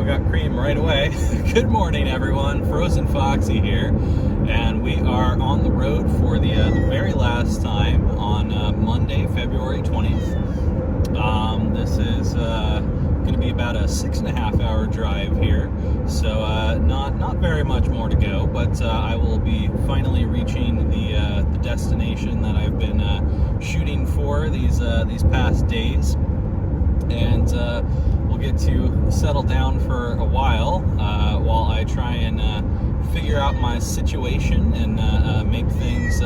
got cream right away. Good morning, everyone. FrozenFoxy here, and we are on the road for the very last time on Monday, February 20th. This is going to be about a 6.5-hour drive here, so not very much more to go. But I will be finally reaching the destination that I've been shooting for these past days, and we'll get to settle down for a while I try and figure out my situation and make things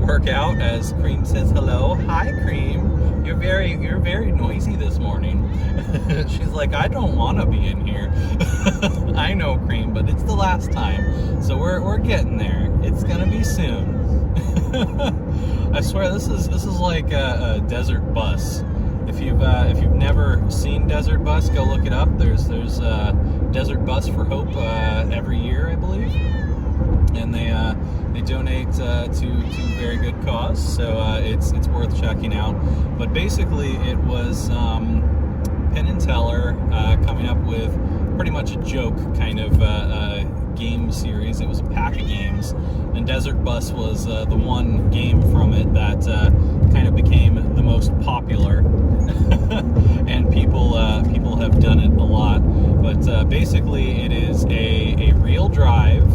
work out. As Cream says hello. Hi, Cream. You're very noisy this morning. She's like, I don't want to be in here. I know, Cream, but it's the last time, so we're getting there. It's gonna be soon. I swear this is like a desert bus. If you've never seen Desert Bus, go look it up. There's Desert Bus for Hope every year, I believe, and they donate to very good cause. So it's worth checking out. But basically, it was Penn and Teller coming up with pretty much a joke kind of game series. It was a pack of games, and Desert Bus was the one game from it that kind of became the most popular, and people have done it a lot. But basically, it is a real drive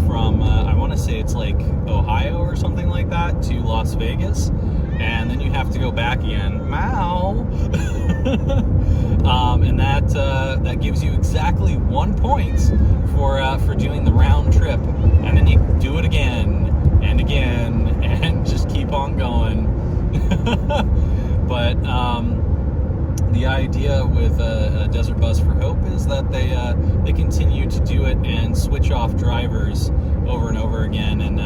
from I want to say it's like Ohio or something like that to Las Vegas, and then you have to go back again. Meow. And that gives you exactly 1 point for doing the round trip, and then you do it again and just keep on going. But the idea with Desert Bus for Hope is that they continue to do it and switch off drivers over and over again, and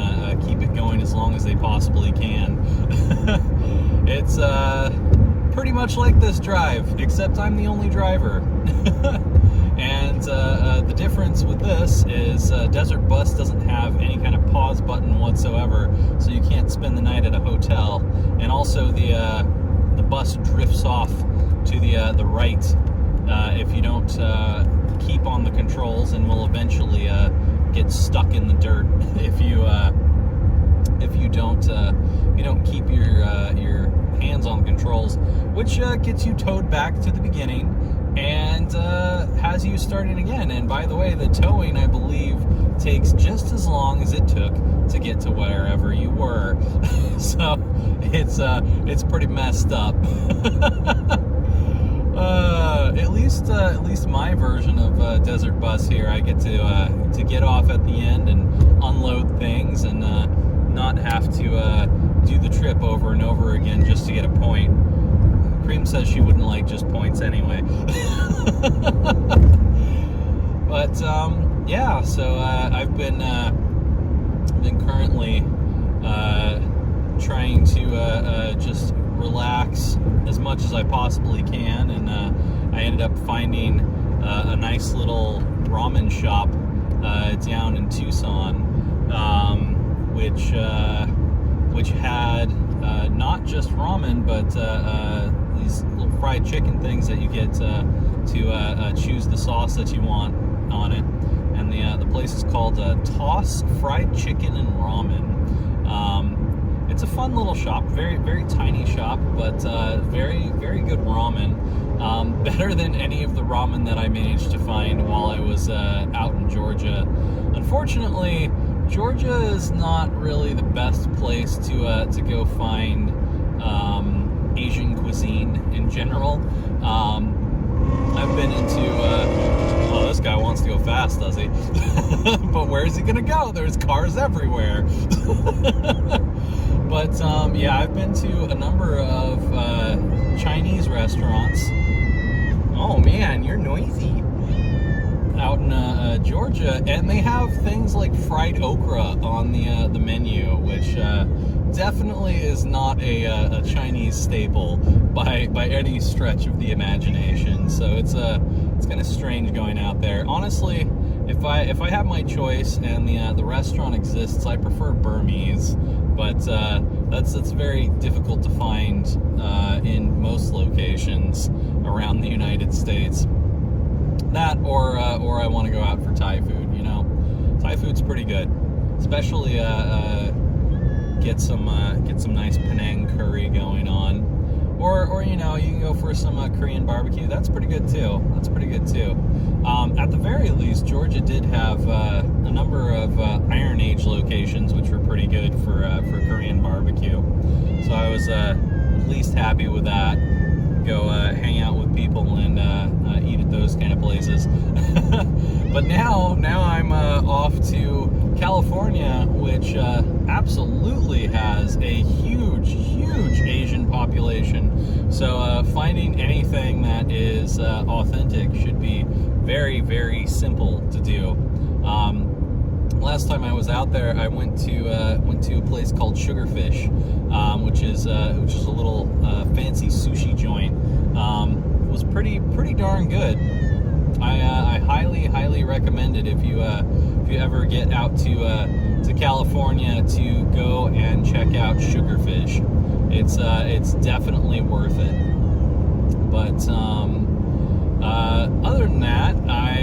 keep it going as long as they possibly can. It's pretty much like this drive, except I'm the only driver. And the difference with this is Desert Bus doesn't have any kind of pause button whatsoever, so you can't spend the night at a hotel. And also the bus drifts off to the right if you don't keep on the controls, and will eventually get stuck in the dirt if you don't keep your hands on the controls, which gets you towed back to the beginning and has you starting again. And by the way, the towing, I believe, takes just as long as it took to get to wherever you were. So it's pretty messed up. At least my version of Desert Bus here, I get to get off at the end and unload things, and not have to do the trip over and over again just to get a point. Cream says she wouldn't like just points anyway. But yeah, so I've been currently trying to just relax as much as I possibly can, and I ended up finding a nice little ramen shop down in Tucson, which had not just ramen, but these little fried chicken things that you get to choose the sauce that you want on it. And the place is called Toss Fried Chicken and Ramen. It's a fun little shop, very, very tiny shop, but very, very good ramen. Better than any of the ramen that I managed to find while I was out in Georgia. Unfortunately, Georgia is not really the best place to go find Asian cuisine in general. I've been into oh, this guy wants to go fast, does he? But where's he gonna go? There's cars everywhere. But yeah, I've been to a number of Chinese restaurants. Oh man, you're noisy. Out in Georgia, and they have things like fried okra on the menu, which definitely is not a Chinese staple by any stretch of the imagination. So it's kind of strange going out there. Honestly, if I have my choice and the restaurant exists, I prefer Burmese, but that's very difficult to find in most locations around the United States. That or I want to go out for Thai food. You know, Thai food's pretty good, especially get some nice Penang curry going on. Or you know, you can go for some Korean barbecue. That's pretty good too. At the very least, Georgia did have a number of Iron Age locations, which were pretty good for Korean barbecue. So I was at least happy with that. Go hang out with people and eat at those kind of places. But now I'm off to California, which absolutely has a huge Asian population. So finding anything that is authentic should be very simple to do. Last time I was out there, I went to a place called Sugarfish, which is a little fancy sushi joint. It was pretty darn good. I highly recommend it if you ever get out to California to go and check out Sugarfish. It's definitely worth it. But other than that, I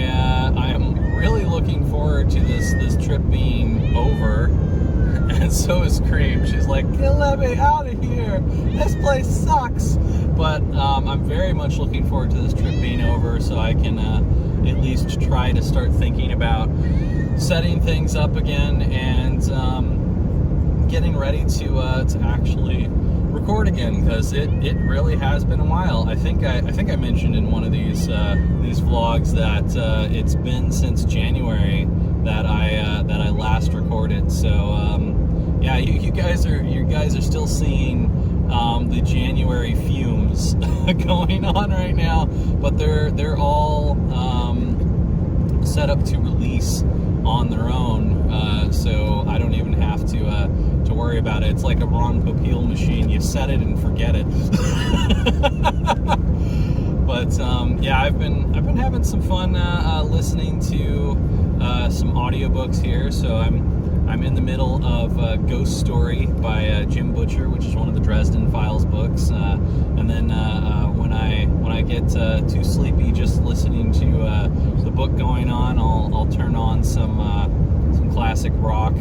am really looking forward to this trip being over, and so is Cream. She's like, "Let me out of here! This place sucks!" But I'm very much looking forward to this trip being over, so I can at least try to start thinking about setting things up again and getting ready to actually record again, because it really has been a while. I think I mentioned in one of these vlogs that it's been since January that I last recorded. So yeah, you guys are still seeing the January fumes going on right now, but they're all set up to release on their own, so I don't even have to worry about it. It's like a Ron Popeil machine. You set it and forget it. But yeah, I've been having some fun listening to some audiobooks here. So I'm in the middle of Ghost Story by Jim Butcher, which is one of the Dresden Files books. And then when I get too sleepy just listening to the book going on, I'll turn on some classic rock,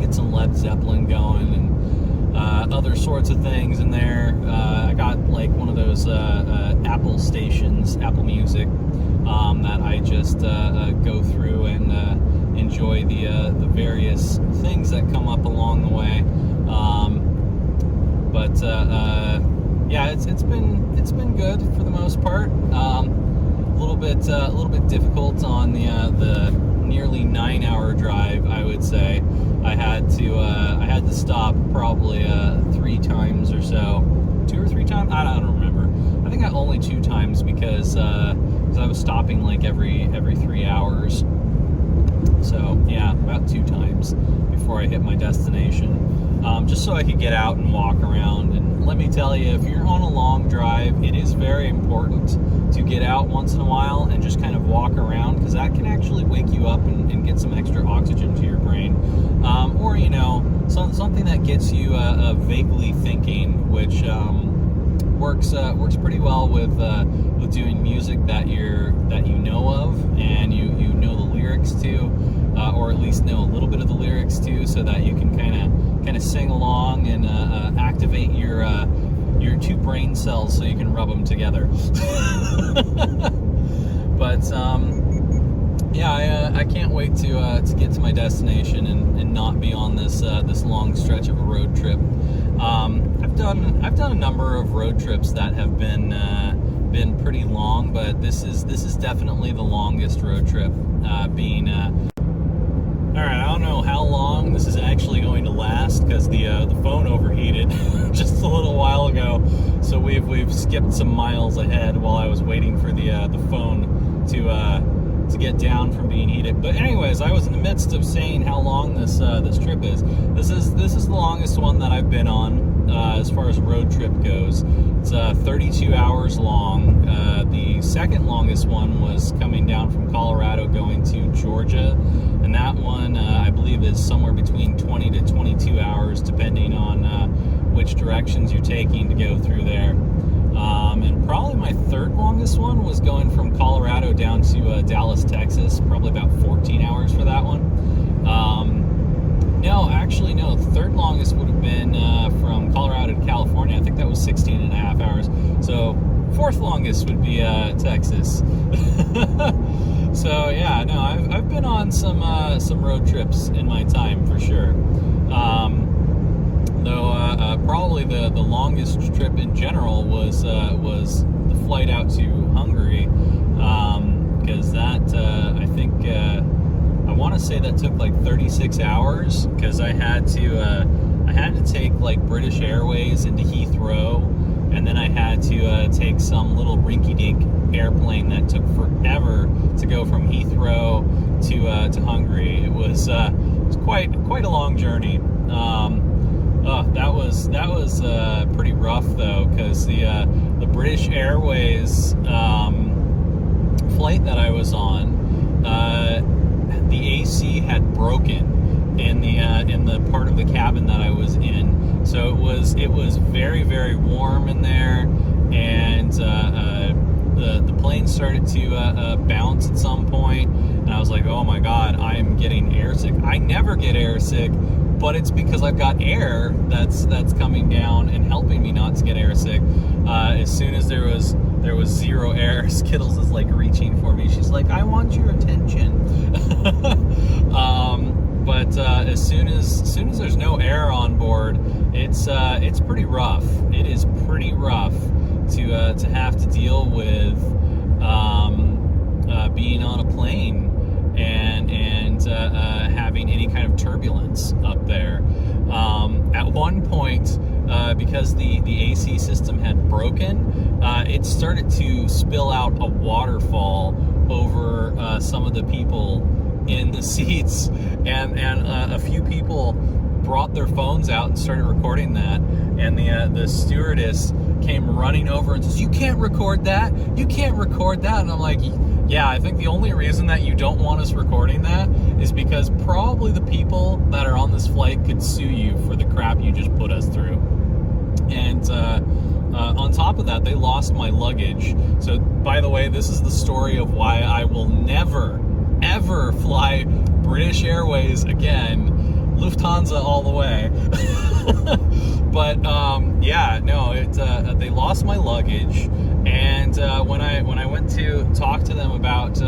get some Led Zeppelin going, and other sorts of things in there. I got like one of those Apple stations, Apple Music, that I just go through and enjoy the various things that come up along the way. But yeah, it's been good for the most part. A little bit difficult on the nearly 9-hour drive, I would say. I had to stop probably 3 times or so, 2 or 3 times. I don't remember. I think only 2 times because I was stopping like every 3 hours. So yeah, about 2 times before I hit my destination, just so I could get out and walk around. And let me tell you, if you're on a long drive, it is very important to get out once in a while and just kind of walk around, because that can actually wake you up and get some extra oxygen to your brain, or you know, something that gets you vaguely thinking, which works pretty well with doing music that you know of and you know the lyrics to, or at least know a little bit of the lyrics to, so that you can kind of sing along and activate your 2 brain cells so you can rub them together. But yeah, I can't wait to get to my destination and not be on this long stretch of a road trip. I've done a number of road trips that have been pretty long, but this is definitely the longest road trip. Being all right, I don't know how long this is actually going to last, because the phone overheated just a little while ago. So we've skipped some miles ahead while I was waiting for the phone to get down from being heated. But anyways, I was in the midst of saying how long this trip is. This is the longest one that I've been on as far as road trip goes. It's 32 hours long. The second longest one was coming down from Colorado going to Georgia, and that one I believe is somewhere between 20 to 22 hours, depending on which directions you're taking to go through there. And probably my third longest one was going from Colorado down to Dallas, Texas, probably about 14 hours for that one. No, actually, no. The third longest would have been from Colorado to California. I think that was 16 and a half hours. So fourth longest would be Texas. So yeah, no, I've been on some road trips in my time for sure. Though probably the longest trip in general was the flight out to Hungary, because that I think I want to say that took like 36 hours, because I had to take like British Airways into Heathrow, and then I had to take some little rinky-dink airplane that took forever to go from Heathrow to Hungary. It was quite a long journey. That was pretty rough though, because the British Airways flight that I was on, the AC had broken in the part of the cabin that I was in. So it was very, very warm in there, and the plane started to bounce at some point, and I was like, oh my god, I am getting airsick. I never get airsick, but it's because I've got air that's coming down and helping me not to get airsick. As soon as there was zero air, Skittles is like reaching for me. She's like, I want your attention. But as soon as there's no air on board, it's pretty rough. It is pretty rough to have to deal with being on a plane and having any kind of turbulence up there. At one point, because the AC system had broken, it started to spill out a waterfall over some of the people in the seats, and a few people brought their phones out and started recording that, and the stewardess came running over and says, you can't record that, and I'm like, yeah, I think the only reason that you don't want us recording that is because probably the people that are on this flight could sue you for the crap you just put us through. And on top of that, they lost my luggage. So, by the way, this is the story of why I will never, ever fly British Airways again. Lufthansa all the way. But yeah, no, they lost my luggage, and when I went to talk to them about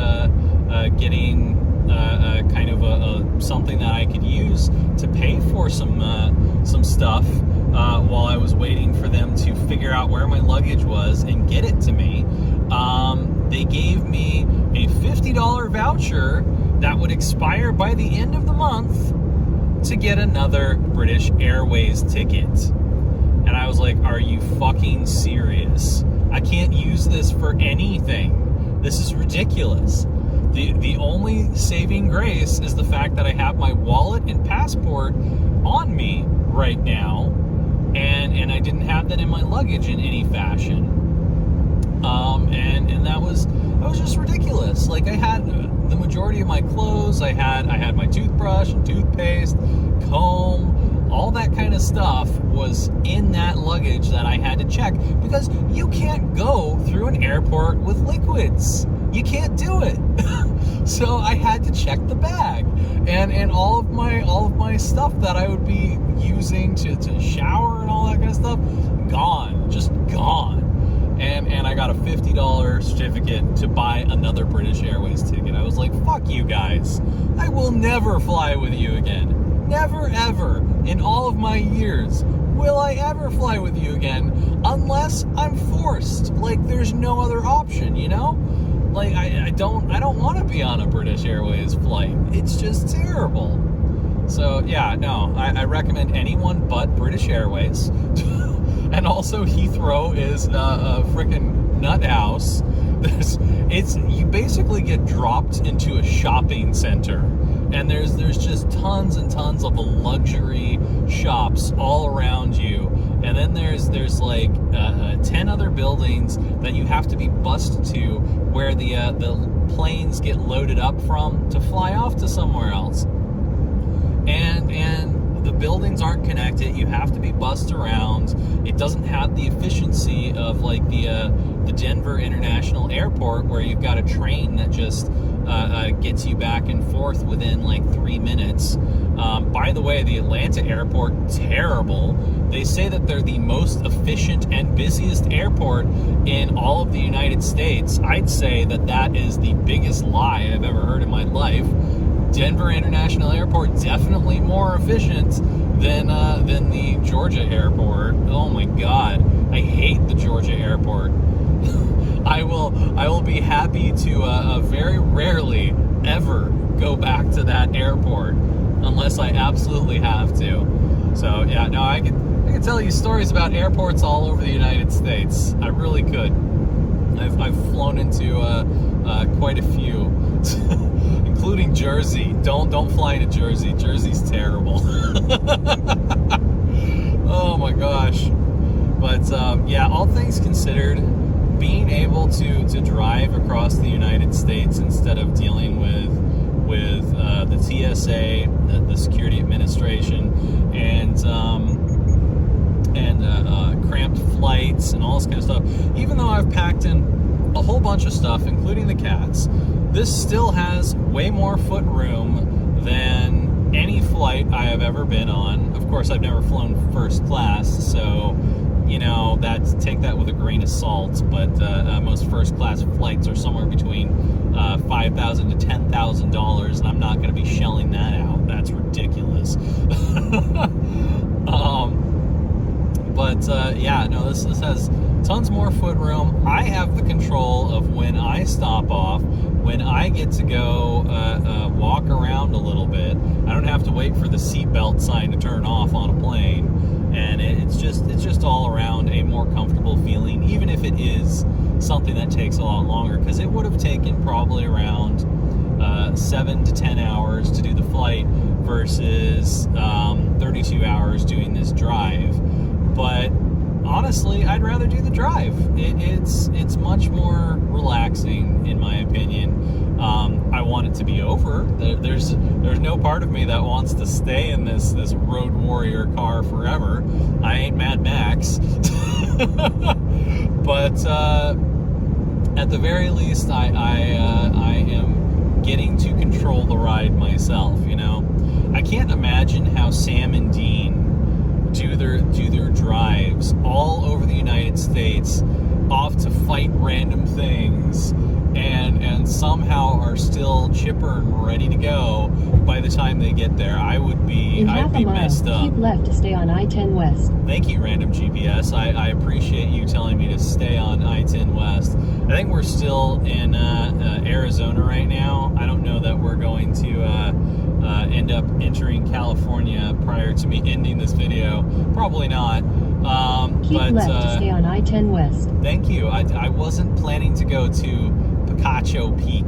getting kind of something that I could use to pay for some stuff while I was waiting for them to figure out where my luggage was and get it to me, they gave me a $50 voucher that would expire by the end of the month to get another British Airways ticket. And I was like, are you fucking serious? I can't use this for anything. This is ridiculous. The only saving grace is the fact that I have my wallet and passport on me right now, and I didn't have that in my luggage in any fashion. And that was just ridiculous. Like, I had the majority of my clothes, I had my toothbrush and toothpaste, comb, all that kind of stuff was in that luggage that I had to check, because you can't go through an airport with liquids. You can't do it. So I had to check the bag, and all of my stuff that I would be using to shower and all that kind of stuff, gone, just gone. And I got a $50 certificate to buy another British Airways ticket. I was like, fuck you guys. I will never fly with you again. Never, ever, in all of my years, will I ever fly with you again, unless I'm forced. Like, there's no other option, you know? Like, I don't want to be on a British Airways flight. It's just terrible. So, yeah, no, I recommend anyone but British Airways. And also, Heathrow is a freaking nut house. You basically get dropped into a shopping center, and there's just tons and tons of luxury shops all around you, and then there's like 10 other buildings that you have to be bussed to, where the planes get loaded up from to fly off to somewhere else. And the buildings aren't connected. You have to be bussed around. It doesn't have the efficiency of like the Denver International Airport, where you've got a train that just gets you back and forth within like 3 minutes. By the way, the Atlanta airport, terrible. They say that they're the most efficient and busiest airport in all of the United States. I'd say that that is the biggest lie I've ever heard in my life. Denver International Airport definitely more efficient than the Georgia airport. Oh my God, I hate the Georgia airport. I will be happy to very rarely ever go back to that airport unless I absolutely have to. So yeah, no, I could tell you stories about airports all over the United States. I really could. I've flown into quite a few, including Jersey. Don't fly into Jersey. Jersey's terrible. Oh my gosh. But yeah, all things considered, being able to drive across the United States instead of dealing with the TSA, the Security Administration, and cramped flights and all this kind of stuff. Even though I've packed in a whole bunch of stuff, including the cats, this still has way more foot room than any flight I have ever been on. Of course, I've never flown first class, so you know, take that with a grain of salt, but most first class flights are somewhere between $5,000 to $10,000, and I'm not going to be shelling that out. That's ridiculous. Yeah, no, this has tons more foot room. I have the control of when I stop off, when I get to go walk around a little bit. I don't have to wait for the seatbelt sign to turn off on a plane, and it's just all around a more comfortable feeling, even if it is something that takes a lot longer, because it would have taken probably around 7 to 10 hours to do the flight versus 32 hours doing this drive. But honestly, I'd rather do the drive. It's much more relaxing, in my opinion. I want it to be over. There's no part of me that wants to stay in this road warrior car forever. I ain't Mad Max. But at the very least, I am getting to control the ride myself. You know, I can't imagine how Sam and Dean do their drives all over the United States, off to fight random things, and somehow are still chipper and ready to go by the time they get there. I'd be messed up. Keep left to stay on I-10 West. Thank you, random GPS. I appreciate you telling me to stay on I-10 West. I think we're still in Arizona right now. I don't know that we're going to end up entering California prior to me ending this video. Probably not. Keep left to stay on I-10 West. Thank you. I wasn't planning to go to Picacho Peak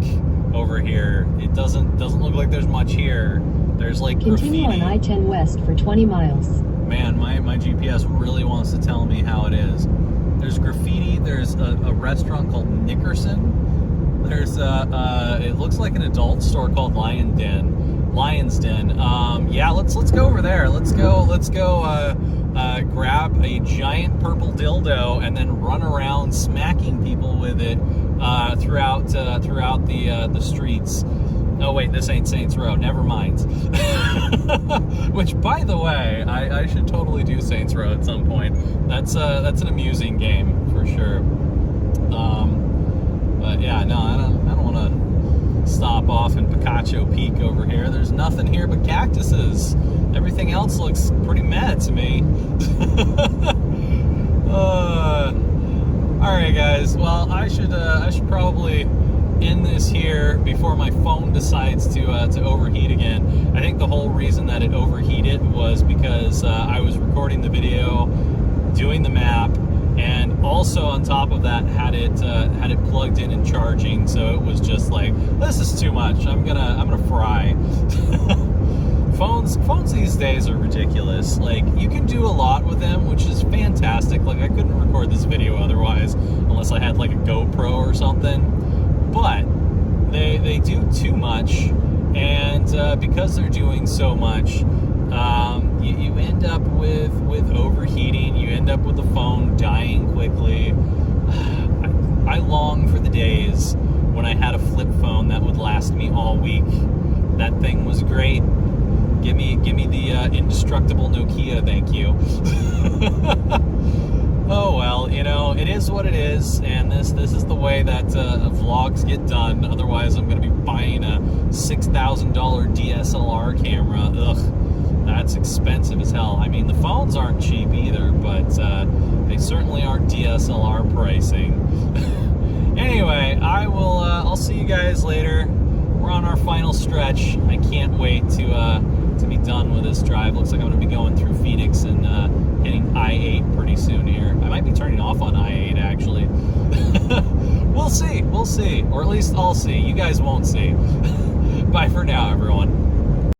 over here. It doesn't look like there's much here. There's like Continue graffiti. on I-10 West for 20 miles. Man, my GPS really wants to tell me how it is. There's graffiti. There's a restaurant called Nickerson. There's it looks like an adult store called Lion's Den. Yeah, let's go over there. Let's go grab a giant purple dildo and then run around smacking people with it throughout the streets. Oh wait, this ain't Saints Row. Never mind. Which, by the way, I should totally do Saints Row at some point. That's an amusing game for sure. But yeah, no, I don't want to stop off in Picacho Peak over here. There's nothing here but cactuses. Everything else looks pretty mad to me. All right, guys. Well, I should probably end this here before my phone decides to overheat again. I think the whole reason that it overheated was because I was recording the video, doing the map, and also on top of that had it plugged in and charging. So it was just like, this is too much. I'm gonna fry. Phones these days are ridiculous. Like, you can do a lot with them, which is fantastic. Like, I couldn't record this video otherwise unless I had like a GoPro or something. But they do too much, and because they're doing so much, you end up with overheating. You end up with the phone dying quickly. I long for the days when I had a flip phone that would last me all week. That thing was great. Give me the indestructible Nokia, thank you. Oh well, you know, it is what it is, and this is the way that vlogs get done. Otherwise, I'm going to be buying a $6,000 DSLR camera. Ugh, that's expensive as hell. I mean, the phones aren't cheap either, but they certainly aren't DSLR pricing. Anyway, I'll see you guys later. We're on our final stretch. I can't wait to be done with this drive. Looks like I'm going to be going through Phoenix and hitting I-8 pretty soon here. I might be turning off on I-8 actually. We'll see, or at least I'll see. You guys won't see. Bye for now, everyone.